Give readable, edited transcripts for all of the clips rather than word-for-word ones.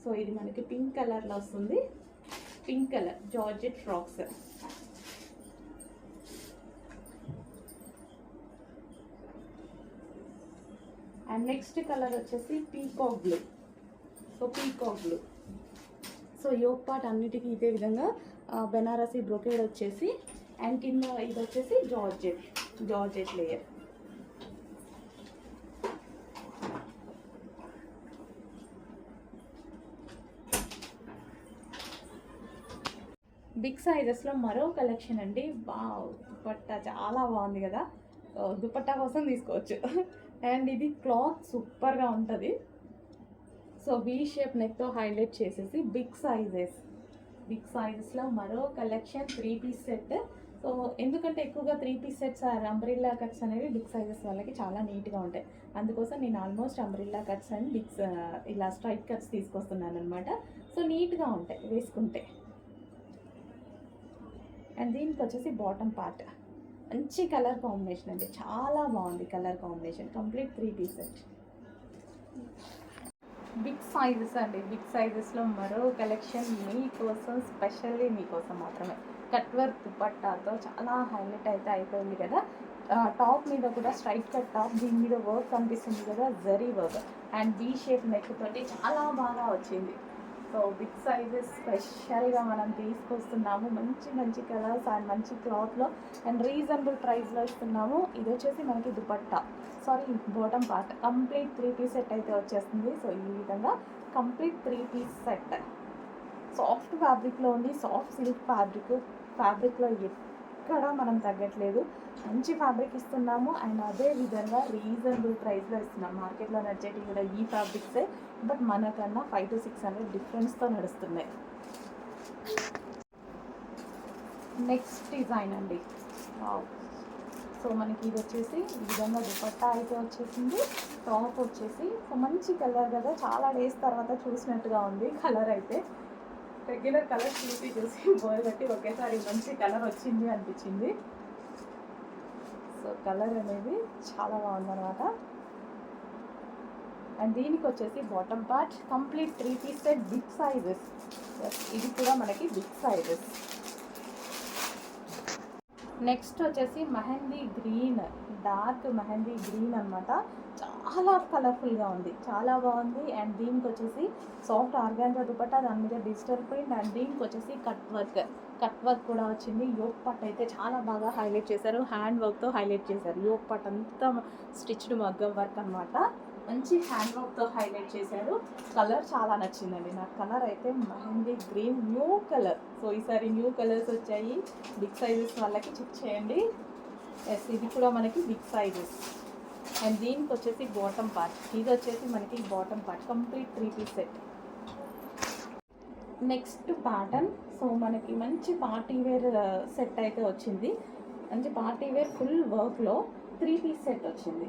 So ఇది మనకి pink కలర్లో వస్తుంది. Pink colour georgette frocks. And next colour వచ్చేసి peacock blue. So peacock blue. So yoke part అన్నిటికీ ఇదే విధంగా బెనారసీ బ్రొకేడ్ వచ్చేసి, అండ్ కింద ఇది వచ్చేసి జార్జెట్ లేయర్. బిగ్ సైజెస్లో మరో కలెక్షన్ అండి. దుపట్టా చాలా బాగుంది కదా, దుపట్టా కోసం తీసుకోవచ్చు. అండ్ ఇది క్లాత్ సూపర్గా ఉంటుంది. సో వీ షేప్ నెక్తో హైలైట్ చేసేసి బిగ్ సైజెస్లో మరో కలెక్షన్ 3 పీస్ సెట్. సో ఎందుకంటే ఎక్కువగా 3 పీస్ సెట్స్ అంబ్రిల్లా కట్స్ అనేవి బిగ్ సైజెస్ వాళ్ళకి చాలా నీట్గా ఉంటాయి. అందుకోసం నేను ఆల్మోస్ట్ అంబ్రిల్లా కట్స్ అండ్ ఇలా స్ట్రైట్ కట్స్ తీసుకొస్తున్నాను అనమాట. సో నీట్గా ఉంటాయి వేసుకుంటే. అండ్ దీనికి వచ్చేసి బాటమ్ పార్ట్ మంచి కలర్ కాంబినేషన్ అండి, చాలా బాగుంది colour combination. Complete 3 piece set. Big sizes అండి. బిగ్ సైజెస్లో మరో కలెక్షన్ మీకోసం, స్పెషల్లీ మీకోసం మాత్రమే. కట్ వర్క్ దుపట్టాతో చాలా హైలైట్ అయితే అయిపోయింది కదా. టాప్ మీద కూడా స్ట్రైట్ కట్ టాప్, దీని మీద వర్క్ కనిపిస్తుంది కదా, zari work and V shape neck తోటి చాలా బాగా వచ్చింది. సో బిగ్ సైజెస్ స్పెషల్గా మనం తీసుకొస్తున్నాము. మంచి కలర్స్ అండ్ మంచి క్లాత్లో అండ్ రీజనబుల్ ప్రైస్లో ఇస్తున్నాము. ఇది వచ్చేసి మనకి dupatta, bottom part complete 3 piece set అయితే వచ్చేస్తుంది. సో ఈ విధంగా కంప్లీట్ 3 పీస్ సెట్. సాఫ్ట్ ఫ్యాబ్రిక్లో ఉంది, సాఫ్ట్ సిల్క్ ఫ్యాబ్రిక్లో ఎక్కడ మనం తగ్గట్లేదు. మంచి ఫ్యాబ్రిక్ ఇస్తున్నాము అండ్ అదే విధంగా రీజనబుల్ ప్రైస్లో ఇస్తున్నాం. మార్కెట్లో నడిచేటివి కూడా ఈ ఫ్యాబ్రిక్సే, బట్ మనకన్నా 500 to 600 డిఫరెన్స్తో నడుస్తున్నాయి. నెక్స్ట్ డిజైన్ అండి. సో మనకి ఇది వచ్చేసి ఈ విధంగా దుపట్టా అయితే వచ్చేసింది. టాప్ వచ్చేసి సో మంచి కలర్ కదా, చాలా డేస్ తర్వాత చూసినట్టుగా ఉంది కలర్ అయితే. రెగ్యులర్ కలర్ చూసి బోర్ బట్టి ఒకేసారి మంచి కలర్ వచ్చింది అనిపించింది. సో కలర్ అనేది చాలా బాగుందన్నమాట. అండ్ దీనికి వచ్చేసి bottom part complete 3 piece set big sizes. ఇది కూడా మనకి బిగ్ సైజెస్. నెక్స్ట్ వచ్చేసి mehndi green, dark mehndi green అనమాట. చాలా కలర్ఫుల్గా ఉంది, చాలా బాగుంది. అండ్ దీనికి వచ్చేసి సాఫ్ట్ ఆర్గాన్జా దుపట్టా, దాని మీద డిజిటల్ ప్రింట్ అండ్ దీనికి వచ్చేసి కట్ వర్క్ కూడా వచ్చింది. యోక్ పార్ట్ అయితే చాలా బాగా హైలైట్ చేశారు, హ్యాండ్ వర్క్తో హైలైట్ చేశారు. యోక్ పార్ట్ అంతా స్టిచ్డ్ మగ్గం వర్క్ అనమాట. మంచి హ్యాండ్ వర్క్తో హైలైట్ చేశారు. కలర్ చాలా నచ్చిందండి నాకు. కలర్ అయితే mehndi green new colour. So ఈసారి న్యూ కలర్స్ వచ్చాయి. బిగ్ సైజెస్ వాళ్ళకి చెక్ చేయండి. ఎస్, ఇది కూడా మనకి బిగ్ సైజెస్. అండ్ దీనికి వచ్చేసి బాటమ్ పార్ట్, ఇది వచ్చేసి మనకి bottom part complete 3 piece set. Next pattern. So మనకి మంచి పార్టీ వేర్ సెట్ అయితే వచ్చింది. మంచి పార్టీ వేర్ ఫుల్ వర్క్లో 3 పీస్ సెట్ వచ్చింది.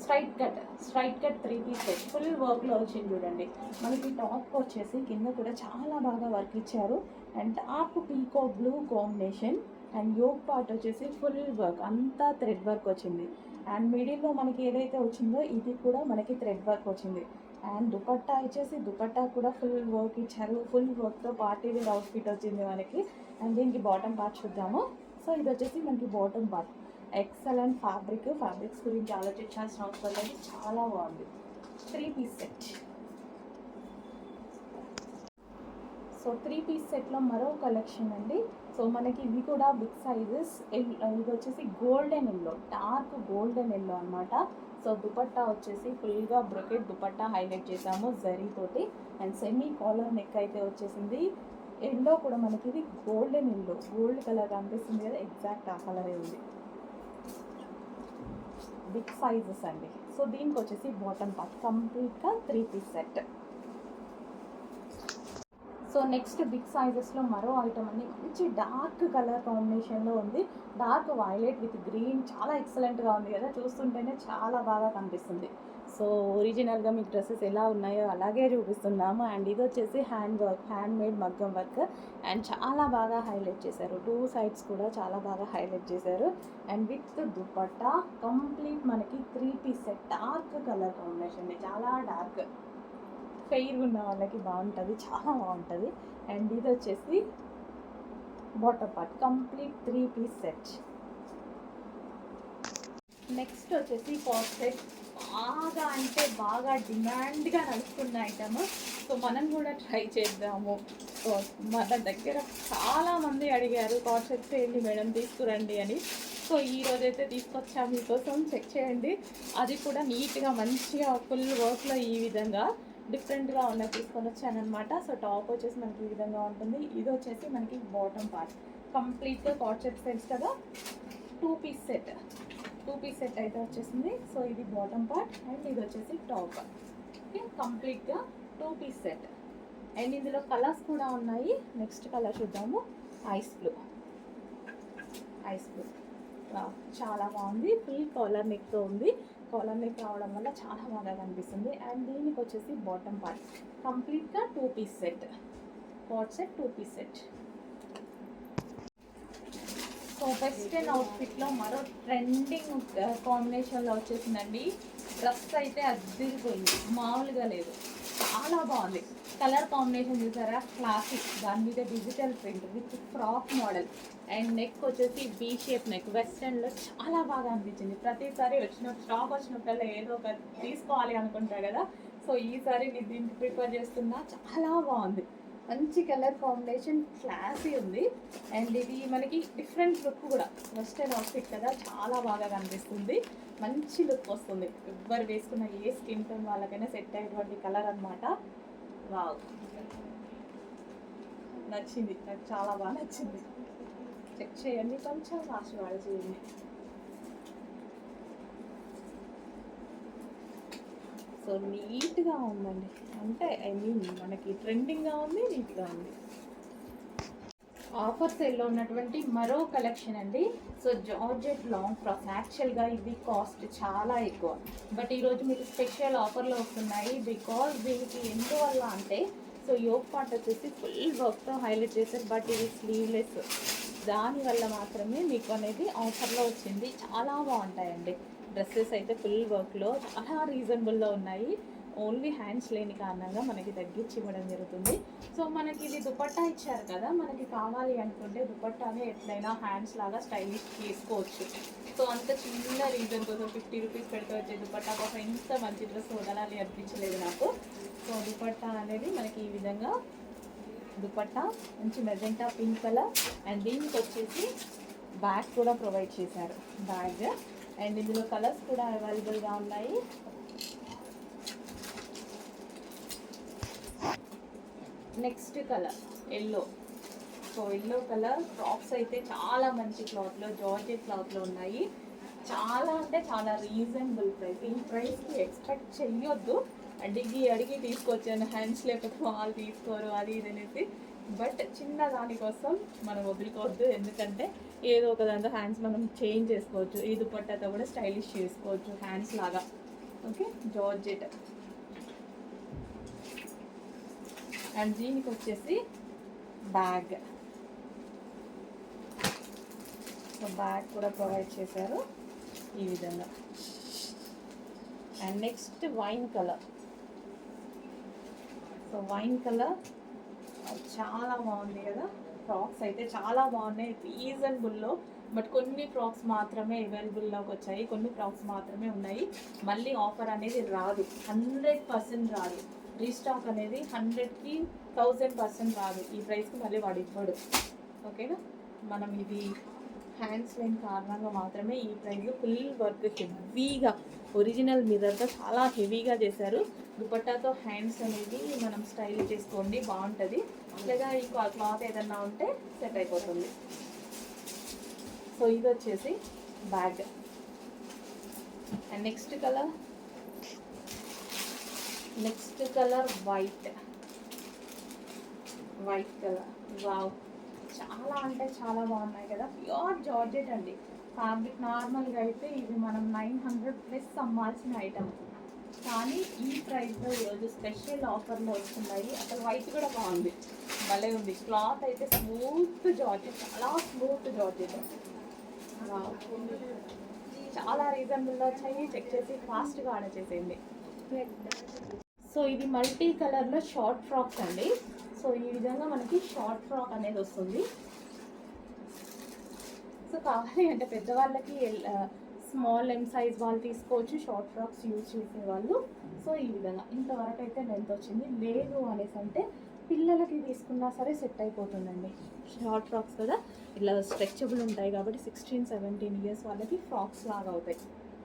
Straight cut 3 piece set full వర్క్లో వచ్చింది చూడండి. మనకి టాప్ వచ్చేసి కింద కూడా చాలా బాగా వర్క్ ఇచ్చారు. And top peacock blue combination and yoke part వచ్చేసి ఫుల్ వర్క్ అంతా థ్రెడ్ వర్క్ వచ్చింది. అండ్ మిడిల్లో మనకి ఏదైతే వచ్చిందో ఇది కూడా మనకి థ్రెడ్ వర్క్ వచ్చింది. అండ్ దుపట్టా వచ్చేసి దుపట్టా కూడా ఫుల్ వర్క్ ఇచ్చారు. ఫుల్ వర్క్తో పార్టీ వేర్ అవుట్ఫిట్ వచ్చింది మనకి. అండ్ దీనికి బాటమ్ పార్ట్ చూద్దాము. సో ఇది వచ్చేసి మనకి బాటమ్ పార్ట్. ఎక్సలెంట్ ఫ్యాబ్రిక్స్ గురించి ఆలోచించాల్సిన అవసరం లేదు, చాలా బాగుంది. 3 పీస్ సెట్. సో 3 పీస్ సెట్లో మరో కలెక్షన్ అండి. సో మనకి ఇవి కూడా బిగ్ సైజెస్. ఇది వచ్చేసి golden yellow, dark golden yellow అనమాట. సో దుపట్టా వచ్చేసి ఫుల్గా బ్రొకెట్ దుపట్టా హైలైట్ చేసాము జరీతోటి. అండ్ సెమీ కాలర్ నెక్ అయితే వచ్చేసింది. ఎల్లో కూడా మనకి ఇది గోల్డెన్ ఎల్లో, గోల్డ్ కలర్ కనిపిస్తుంది కదా, ఎగ్జాక్ట్ ఆ కలరే ఉంది. బిగ్ సైజెస్ అండి. సో దీనికి వచ్చేసి బాటమ్ పార్ట్ కంప్లీట్గా 3 piece set. So next big సైజెస్లో మరో ఐటమ్ అండి. మంచి డార్క్ కలర్ కాంబినేషన్లో ఉంది. డార్క్ వైలెట్ విత్ గ్రీన్, చాలా ఎక్సలెంట్గా ఉంది కదా, చూస్తుంటేనే చాలా బాగా కనిపిస్తుంది. సో ఒరిజినల్గా మీకు డ్రెస్సెస్ ఎలా ఉన్నాయో అలాగే చూపిస్తున్నాము. అండ్ ఇది వచ్చేసి హ్యాండ్ మేడ్ మగ్గం వర్క్ అండ్ చాలా బాగా హైలైట్ చేశారు. 2 సైడ్స్ కూడా చాలా బాగా హైలైట్ చేశారు. అండ్ విత్ దుపట్టా కంప్లీట్ మనకి 3 piece set. Dark colour combination, చాలా డార్క్ ఫెయిర్ ఉన్న వాళ్ళకి బాగుంటుంది, చాలా బాగుంటుంది. అండ్ ఇది వచ్చేసి bottom part, complete 3 piece set. Next వచ్చేసి కాట్ సెట్, బాగా అంటే బాగా డిమాండ్గా నడుస్తున్న ఐటమ్. సో మనం కూడా ట్రై చేద్దాము. సో మన దగ్గర చాలామంది అడిగారు కాట్ సెట్స్ ఏంటి మేడం తీసుకురండి అని. సో ఈరోజైతే తీసుకొచ్చా మీకోసం, చెక్ చేయండి. అది కూడా నీట్గా మంచిగా ఫుల్ వర్క్లో ఈ విధంగా డిఫరెంట్గా ఉన్నది తీసుకొని వచ్చానమాట. సో టాప్ వచ్చేసి మనకి ఈ విధంగా ఉంటుంది. ఇది వచ్చేసి మనకి బాటమ్ పార్ట్, కంప్లీట్గా కాట్ సెట్ సెట్స్ కదా, 2 పీస్ సెట్ అయితే వచ్చేసింది. సో ఇది బాటమ్ పార్ట్ అండ్ ఇది వచ్చేసి టాప్. ఓకే, కంప్లీట్గా 2 పీస్ సెట్. అండ్ ఇందులో కలర్స్ కూడా ఉన్నాయి. నెక్స్ట్ కలర్ చూద్దాము, ఐస్ బ్లూ. చాలా బాగుంది. ఫుల్ కాలర్ నెక్తో ఉంది. కాలర్ నెక్ రావడం వల్ల చాలా బాగా కనిపిస్తుంది. అండ్ దీనికి వచ్చేసి బాటమ్ పార్ట్ కంప్లీట్గా 2 piece set, cot set 2 piece set. So western అవుట్ఫిట్లో మరో ట్రెండింగ్ కాంబినేషన్లో వచ్చేసిందండి. డ్రెస్ అయితే అద్దరిపోయింది, మామూలుగా లేదు, చాలా బాగుంది. కలర్ కాంబినేషన్ చూసారా, క్లాసిక్, దాని మీద digital print with frock model. And neck వచ్చేసి బీ షేప్ నెక్, వెస్టర్న్లో చాలా బాగా అనిపించింది. ప్రతిసారి స్టాక్ వచ్చినప్పుడల్లా ఏదో ఒక తీసుకోవాలి అనుకుంటారు కదా. సో ఈసారి నేను దీనికి ప్రిఫర్ చేస్తున్నా, చాలా బాగుంది. మంచి కలర్ కాంబినేషన్, క్లాసీ ఉంది. అండ్ ఇది మనకి డిఫరెంట్ లుక్ కూడా, వెస్టర్న్ అవుట్ఫిట్ కదా, చాలా బాగా కనిపిస్తుంది. మంచి లుక్ వస్తుంది. ఎవరు వేసుకున్న ఏ స్కిన్ టోన్ వాళ్ళకైనా సెట్ అయ్యేటువంటి కలర్ అనమాట. వావ్, నచ్చింది నాకు, చాలా బాగా నచ్చింది. చెక్ చేయండి, కొంచెం ఫాస్ట్ వాడు చేయండి. సో నీట్గా ఉందండి, అంటే ఐ మీన్ మనకి ట్రెండింగ్గా ఉంది, నీట్గా ఉంది. ఆఫర్ సేల్లో ఉన్నటువంటి మరో కలెక్షన్ అండి. సో జార్జెట్ లాంగ్ ఫ్రాక్స్, యాక్చువల్గా ఇవి కాస్ట్ చాలా ఎక్కువ, బట్ ఈరోజు మీకు స్పెషల్ ఆఫర్లో వస్తున్నాయి. బికాజ్ దీనికి ఎందువల్ల అంటే, సో యోగ్ పార్ట్ వచ్చేసి ఫుల్ వర్క్తో హైలైట్ చేశారు, బట్ ఇది స్లీవ్లెస్. దానివల్ల మాత్రమే మీకు అనేది ఆఫర్లో వచ్చింది. చాలా బాగుంటాయండి డ్రెస్సెస్ అయితే, ఫుల్ వర్క్లో చాలా రీజనబుల్లో ఉన్నాయి. ఓన్లీ హ్యాండ్స్ లేని కారణంగా మనకి తగ్గించి ఇవ్వడం జరుగుతుంది. సో మనకి ఇది దుపట్టా ఇచ్చారు కదా, మనకి కావాలి అనుకుంటే దుపట్టానే ఎట్లయినా హ్యాండ్స్ లాగా స్టైలిష్ చేసుకోవచ్చు. సో అంత చిన్న రీజన్ కోసం 50 రూపీస్ పెడితే వచ్చే దుపట్టా కోసం ఇంత మంచి డ్రెస్ వదలాలి అనిపించలేదు నాకు. సో దుపట్టా అనేది మనకి ఈ విధంగా దుపట్టా, మంచి మెజెంటా పింక్ కలర్. అండ్ దీనికి వచ్చేసి బ్యాగ్ కూడా ప్రొవైడ్ చేశారు, బ్యాగ్. అండ్ ఇందులో కలర్స్ కూడా అవైలబుల్గా ఉన్నాయి. Next colour yellow. So yellow colour frocks అయితే చాలా మంచి క్లాత్లో, జార్జెట్ క్లాత్లో ఉన్నాయి. చాలా అంటే చాలా రీజనబుల్ ప్రైస్. ఈ ప్రైస్కి ఎక్స్పెక్ట్ చెయ్యొద్దు. అడిగి తీసుకొచ్చాను, హ్యాండ్స్ లేకపోతే వాళ్ళు తీసుకోరు అది ఇది అనేసి. బట్ చిన్న దానికోసం మనం వదులుకోవద్దు, ఎందుకంటే ఏదో ఒక దాంతో హ్యాండ్స్ మనం చేంజ్ చేసుకోవచ్చు. ఈ దుపట్టాతో కూడా స్టైలిష్ చేసుకోవచ్చు హ్యాండ్స్ లాగా. Okay, georgette. అండ్ దీనికి వచ్చేసి బ్యాగ్. సో బ్యాగ్ కూడా ప్రొవైడ్ చేశారు ఈ విధంగా. And next wine colour. So wine colour చాలా బాగుంది కదా. ఫ్రాక్స్ అయితే చాలా బాగున్నాయి రీజనబుల్లో, బట్ కొన్ని ఫ్రాక్స్ మాత్రమే అవైలబుల్లోకి వచ్చాయి, కొన్ని ఫ్రాక్స్ మాత్రమే ఉన్నాయి. మళ్ళీ ఆఫర్ అనేది రాదు, 100% రాదు. రీస్టాక్ అనేది 100కి 1000% రాదు. ఈ ప్రైస్కి మళ్ళీ వాడు ఇవ్వడు, ఓకేనా. మనం ఇది హ్యాండ్స్ లేని కారణంగా మాత్రమే ఈ ప్రైస్. ఫుల్ వర్క్ హెవీగా, ఒరిజినల్ మిర్రర్తో చాలా హెవీగా చేశారు. దుపట్టాతో హ్యాండ్స్ అనేది మనం స్టైల్ చేసుకోండి, బాగుంటుంది. లేదా ఈ క్లాత్ ఏదన్నా ఉంటే సెట్ అయిపోతుంది. సో ఇది వచ్చేసి bag. And next colour white colour. Wow, చాలా అంటే చాలా బాగున్నాయి కదా. ప్యూర్ జార్జెట్ అండి. ఫ్యాబ్రిక్ నార్మల్గా అయితే ఇది మనం 900+ అమ్మాల్సిన ఐటమ్, కానీ ఈ ప్రైస్లో ఈరోజు స్పెషల్ ఆఫర్లో వస్తున్నాయి. అసలు వైట్ కూడా బాగుంది, భలే ఉంది. క్లాత్ అయితే స్మూత్ జార్జెట్, చాలా స్మూత్ జార్జెట్. చాలా రీజనబుల్గా వచ్చాయి. చెక్ చేసి ఫాస్ట్గా ఆర్డర్ చేసేయండి. సో ఇది మల్టీ కలర్లో షార్ట్ ఫ్రాక్స్ అండి. సో ఈ విధంగా మనకి షార్ట్ ఫ్రాక్ అనేది వస్తుంది. సో కావాలి అంటే పెద్దవాళ్ళకి స్మాల్ ఎం సైజ్ వాళ్ళు తీసుకోవచ్చు, షార్ట్ ఫ్రాక్స్ యూజ్ చేసేవాళ్ళు. సో ఈ విధంగా ఇంతవరకు అయితే లెంత్ వచ్చింది. లేదు అనేసి అంటే పిల్లలకి తీసుకున్నా సరే సెట్ అయిపోతుందండి. షార్ట్ ఫ్రాక్స్ కదా, ఇలా స్ట్రెచబుల్ ఉంటాయి కాబట్టి 16-17 ఇయర్స్ వాళ్ళకి ఫ్రాక్స్ లాగా అవుతాయి.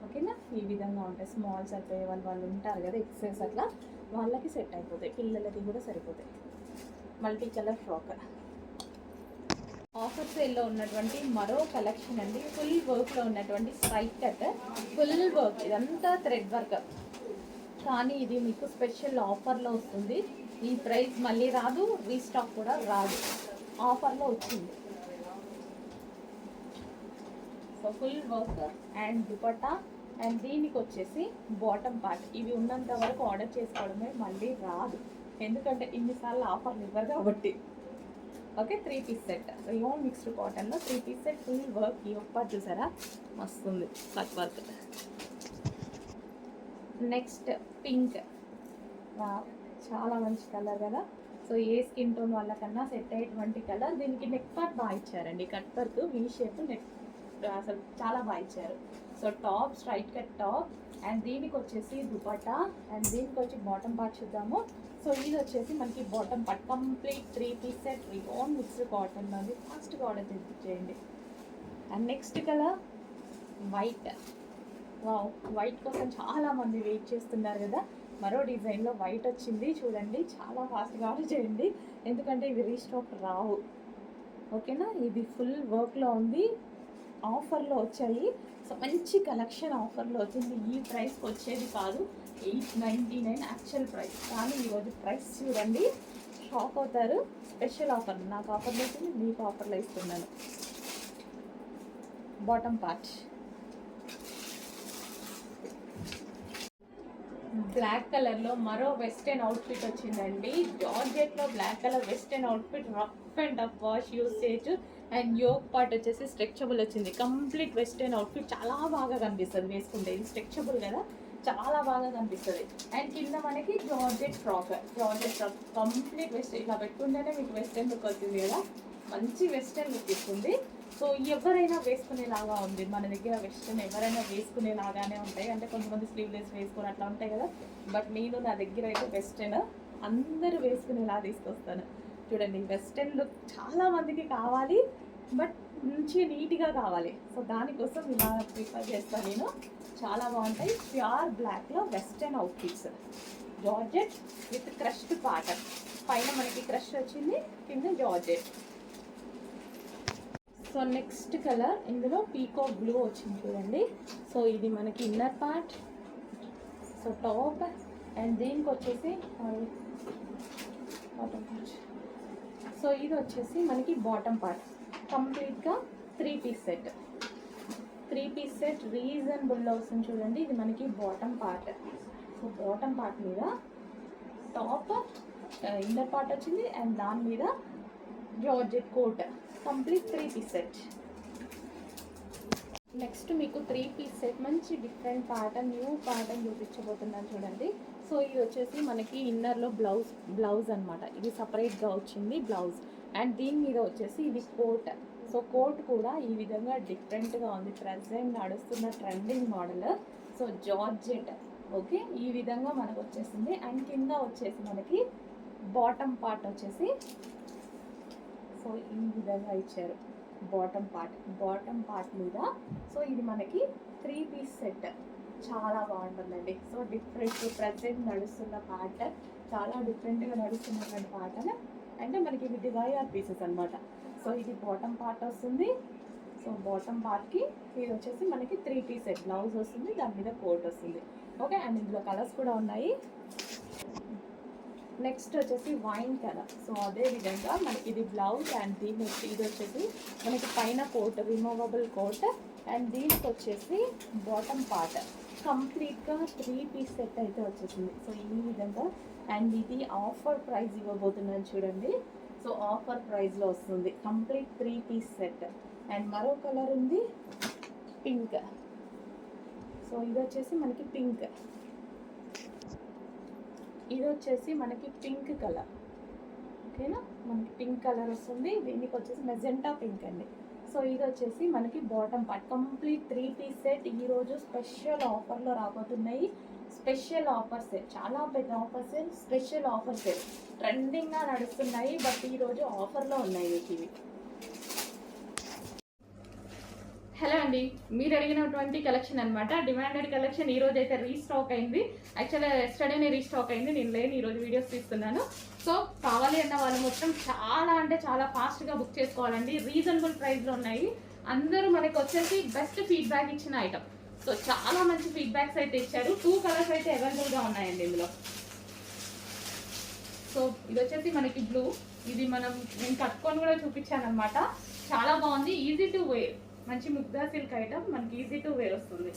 ఓకేనా, ఈ విధంగా ఉంటాయి. స్మాల్స్ అయిపోయే వాళ్ళు ఉంటారు కదా ఎక్సెస్, అట్లా వాళ్ళకి సెట్ అయిపోతాయి, పిల్లలకి కూడా సరిపోతాయి. Multi colour frock. ఆఫర్ సేల్లో ఉన్నటువంటి మరో కలెక్షన్ అండి. ఫుల్ వర్క్లో ఉన్నటువంటి స్ట్రైట్ కట్, ఫుల్ వర్క్, ఇదంతా థ్రెడ్ వర్క్. కానీ ఇది మీకు స్పెషల్ ఆఫర్లో వస్తుంది. ఈ ప్రైస్ మళ్ళీ రాదు, రీస్టాక్ కూడా రాదు, ఆఫర్లో వచ్చింది. So full work and dupatta, and దీనికి వచ్చేసి బాటమ్ పార్ట్. ఇవి ఉన్నంత వరకు ఆర్డర్ చేసుకోవడమే, మళ్ళీ రాదు, ఎందుకంటే ఇన్నిసార్లు ఆఫర్లు ఇవ్వరు కాబట్టి. Okay, 3 piece set, rayon mixed కాటన్లో 3 పీస్ సెట్ ఫుల్ వర్క్. ఈ ఒక్క చూసారా, మస్తుంది కట్ వర్క్. నెక్స్ట్ పింక్, చాలా మంచి కలర్ కదా. సో ఏ స్కిన్ టోన్ వాళ్ళకన్నా సెట్ అయ్యేటువంటి కలర్. దీనికి నెక్ పార్ట్ బాగా ఇచ్చారండి, cut work V shape neck, అసలు చాలా బాగా ఇచ్చారు. So top straight cut top, and దీనికి వచ్చేసి దుపట్టా, అండ్ దీనికి వచ్చి బాటమ్ పార్ట్ చూద్దాము. సో ఇది వచ్చేసి మనకి bottom part complete 3 piece set rayon mixed cotton ఉంది. ఫాస్ట్గా ఆర్డర్ చేయండి. And next colour white. Wow, white కోసం చాలా మంది వెయిట్ చేస్తున్నారు కదా. మరో డిజైన్లో వైట్ వచ్చింది చూడండి, చాలా ఫాస్ట్గా ఆర్డర్ చేయండి, ఎందుకంటే ఇవి రీస్టాక్ రావు. ఓకేనా, ఇది ఫుల్ వర్క్లో ఉంది, ఆఫర్లో వచ్చాయి. సో మంచి కలెక్షన్ ఆఫర్లో వచ్చింది. ఈ ప్రైస్కి వచ్చేది కాదు, 899 యాక్చువల్ ప్రైస్, కానీ ఈరోజు ప్రైస్ చూడండి, షాక్ అవుతారు. స్పెషల్ ఆఫర్, నాకు ఆఫర్లో వచ్చింది, మీకు ఆఫర్లో ఇస్తున్నాను. బాటమ్ పార్ట్ బ్లాక్ కలర్లో మరో వెస్టర్న్ అవుట్ఫిట్ వచ్చిందండి. జార్జెట్లో black colour western outfit, rough and tough wash use చేయొచ్చు. అండ్ యోక్ పార్ట్ వచ్చేసి స్ట్రెచబుల్ వచ్చింది. కంప్లీట్ వెస్టర్న్ అవుట్ఫిట్, చాలా బాగా కనిపిస్తుంది వేసుకుంటే. ఇది స్ట్రెచబుల్ కదా, చాలా బాగా కనిపిస్తుంది. అండ్ కింద మనకి georgette frock, georgette frock complete western, ఇలా పెట్టుకుంటేనే మీకు వెస్టర్న్ లుక్ వచ్చింది కదా, మంచి వెస్టర్న్ లుక్ ఇస్తుంది. సో ఎవరైనా వేసుకునేలాగా ఉంది మన దగ్గర. వెస్టర్న్ ఎవరైనా వేసుకునేలాగానే ఉంటాయి, అంటే కొంతమంది స్లీవ్లెస్ వేసుకొని అట్లా ఉంటాయి కదా, బట్ నేను నా దగ్గర అయితే వెస్టర్న్ అందరూ వేసుకునేలా తీసుకొస్తాను. చూడండి, వెస్టర్న్ లుక్ చాలా మందికి కావాలి, బట్ మంచి నీట్గా కావాలి. సో దానికోసం ఇలా ప్రిఫర్ చేస్తాను నేను, చాలా బాగుంటాయి. ప్యూర్ బ్లాక్లో western outfits, georgette with crushed cotton, పైన మనకి క్రష్ వచ్చింది, కింద జార్జెట్. సో నెక్స్ట్ కలర్, ఇందులో పీకాక్ బ్లూ వచ్చింది చూడండి. సో ఇది మనకి inner part, so top, and దీనికి వచ్చేసి బాటమ్ పార్ట్. సో ఇది వచ్చేసి మనకి బాటమ్ పార్ట్, కంప్లీట్గా 3 పీస్ సెట్. 3 పీస్ సెట్ రీజనబుల్లో వస్తుంది చూడండి. ఇది మనకి bottom part. So bottom part మీద టాప్, ఇన్నర్ పార్ట్ వచ్చింది, అండ్ దాని మీద georgette coat, complete 3 piece set. Next మీకు 3 పీస్ సెట్ మంచి డిఫరెంట్ ప్యాటర్న్, న్యూ ప్యాటర్న్ చూపించబోతున్నాను చూడండి. సో ఇది వచ్చేసి మనకి ఇన్నర్లో బ్లౌజ్ అనమాట, ఇది సపరేట్గా వచ్చింది బ్లౌజ్. అండ్ దీని మీద వచ్చేసి ఇది కోట్. సో కోట్ కూడా ఈ విధంగా డిఫరెంట్గా ఉంది, ప్రజెంట్ నడుస్తున్న trending model. So georgette, okay, ఈ విధంగా మనకు వచ్చేసింది. అండ్ కింద వచ్చేసి మనకి బాటమ్ పార్ట్ వచ్చేసి, సో ఈ విధంగా ఇచ్చారు బాటమ్ పార్ట్ మీద. సో ఇది మనకి 3 పీస్ సెట్, చాలా బాగుంటుందండి. సో డిఫరెంట్, ప్రజెంట్ నడుస్తున్న ప్యాటర్న్, చాలా డిఫరెంట్గా నడుస్తున్నటువంటి ప్యాటర్న్. అంటే మనకి ఇది డిజైనర్ పీసెస్ అనమాట. సో ఇది బాటమ్ పార్ట్ వస్తుంది. సో బాటమ్ పార్ట్కి ఇది వచ్చేసి మనకి 3 పీస్ సెట్, బ్లౌజ్ వస్తుంది, దాని మీద కోట్ వస్తుంది. ఓకే, అండ్ ఇందులో కలర్స్ కూడా ఉన్నాయి. నెక్స్ట్ వచ్చేసి వైన్ కలర్. సో అదే విధంగా మనకి ఇది బ్లౌజ్, అండ్ దీని ఇది వచ్చేసి మనకి పైన కోట్, రిమూవబుల్ కోట్, అండ్ దీనికి వచ్చేసి బాటమ్ పార్ట్, కంప్లీట్గా 3 పీస్ సెట్ అయితే వచ్చేసింది. సో ఈ విధంగా, అండ్ ఇది ఆఫర్ ప్రైస్ ఇవ్వబోతున్నాను చూడండి. సో ఆఫర్ ప్రైస్లో వస్తుంది, కంప్లీట్ 3 పీస్ సెట్. అండ్ మరో కలర్ ఉంది పింక్. సో ఇది వచ్చేసి మనకి పింక్. ఇది వచ్చేసి మనకి పింక్ కలర్, ఓకేనా, మనకి పింక్ కలర్ వస్తుంది. దీనికి వచ్చేసి మెజెంటా పింక్ అండి. సో ఇది వచ్చేసి మనకి bottom part complete 3 piece set. ఈరోజు స్పెషల్ ఆఫర్లో రాబోతున్నాయి. స్పెషల్ ఆఫర్స్, చాలా పెద్ద ఆఫర్స్, స్పెషల్ ఆఫర్స్ ట్రెండింగ్గా నడుస్తున్నాయి. బట్ ఈరోజు ఆఫర్లో ఉన్నాయి మీకు ఇవి. హలో అండి, మీరు అడిగినటువంటి కలెక్షన్ అనమాట, డిమాండెడ్ కలెక్షన్. ఈ రోజు అయితే రీస్టాక్ అయింది. యాక్చువల్గా ఎస్టర్డేనే రీస్టాక్ అయింది, నేను లేని ఈరోజు వీడియోస్ తీస్తున్నాను. సో కావాలి అన్న వాళ్ళు మొత్తం చాలా అంటే చాలా ఫాస్ట్గా బుక్ చేసుకోవాలండి. రీజనబుల్ ప్రైస్లో ఉన్నాయి. అందరూ మనకి వచ్చేసి బెస్ట్ ఫీడ్బ్యాక్ ఇచ్చిన ఐటమ్. సో చాలా మంచి ఫీడ్బ్యాక్స్ అయితే ఇచ్చారు. 2 కలర్స్ అయితే అవైలబుల్గా ఉన్నాయండి ఇందులో. సో ఇది వచ్చేసి మనకి బ్లూ. ఇది నేను కట్టుకొని కూడా చూపించాను అనమాట. చాలా బాగుంది, ఈజీ టు వేర్, మంచి ముగ్ధా సిల్క్ ఐటమ్, మనకి ఈజీ టు వేర్ వస్తుంది.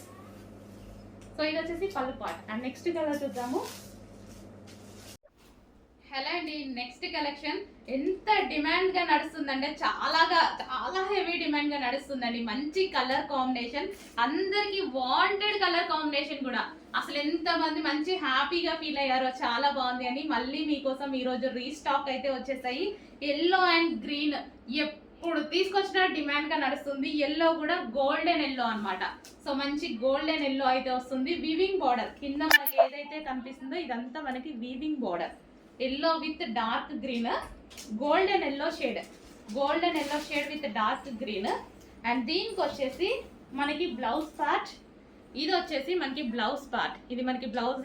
సో ఇది వచ్చేసి పళ్ళు పార్ట్. అండ్ నెక్స్ట్ కలర్ చూద్దాము. హలో అండి, నెక్స్ట్ కలెక్షన్ ఎంత డిమాండ్ గా నడుస్తుందంటే చాలా హెవీ డిమాండ్ గా నడుస్తుందండి. మంచి కలర్ కాంబినేషన్, అందరికి వాంటెడ్ కలర్ కాంబినేషన్ కూడా. అసలు ఎంతమంది మంచి హ్యాపీగా ఫీల్ అయ్యారో, చాలా బాగుంది అని. మళ్ళీ మీకోసం ఈరోజు రీస్టాక్ అయితే వచ్చేసాయి. ఎల్లో అండ్ గ్రీన్ ఇప్పుడు తీసుకొచ్చిన డిమాండ్ గా నడుస్తుంది. ఎల్లో కూడా గోల్డెన్ ఎల్లో అన్నమాట. సో మంచి గోల్డెన్ ఎల్లో అయితే వస్తుంది. వీవింగ్ బార్డర్ కింద మనకి ఏదైతే కనిపిస్తుందో ఇదంతా మనకి weaving border. Yellow with dark green, golden yellow shade, golden yellow shade with dark green. And దీనికి వచ్చేసి మనకి బ్లౌజ్ పార్ట్. ఇది వచ్చేసి మనకి బ్లౌజ్ పార్ట్. ఇది మనకి బ్లౌజ్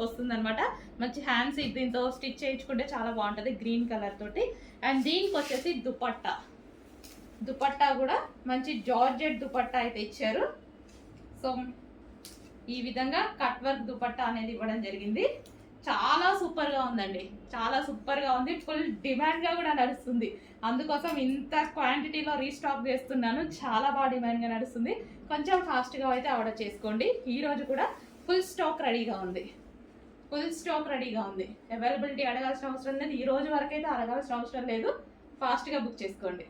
వస్తుంది అనమాట. మంచి హ్యాండ్స్ దీంతో స్టిచ్ చేయించుకుంటే చాలా బాగుంటుంది గ్రీన్ కలర్ తోటి. అండ్ దీనికి వచ్చేసి దుపట్టా. దుపట్టా కూడా మంచి జార్జెట్ దుపట్టా అయితే ఇచ్చారు. సో ఈ విధంగా కట్ వర్క్ దుపట్టా అనేది ఇవ్వడం జరిగింది. చాలా సూపర్గా ఉందండి, చాలా సూపర్గా ఉంది. ఫుల్ డిమాండ్గా కూడా నడుస్తుంది. అందుకోసం ఇంత క్వాంటిటీలో రీస్టాక్ చేస్తున్నాను. చాలా బాగా డిమాండ్గా నడుస్తుంది. కొంచెం ఫాస్ట్గా అయితే ఆర్డర్ చేసుకోండి. ఈరోజు కూడా ఫుల్ స్టాక్ రెడీగా ఉంది, ఫుల్ స్టాక్ రెడీగా ఉంది. అవైలబిలిటీ అడగాల్సిన అవసరం లేదు. ఈ రోజు వరకు అయితే అడగాల్సిన అవసరం లేదు. ఫాస్ట్గా బుక్ చేసుకోండి.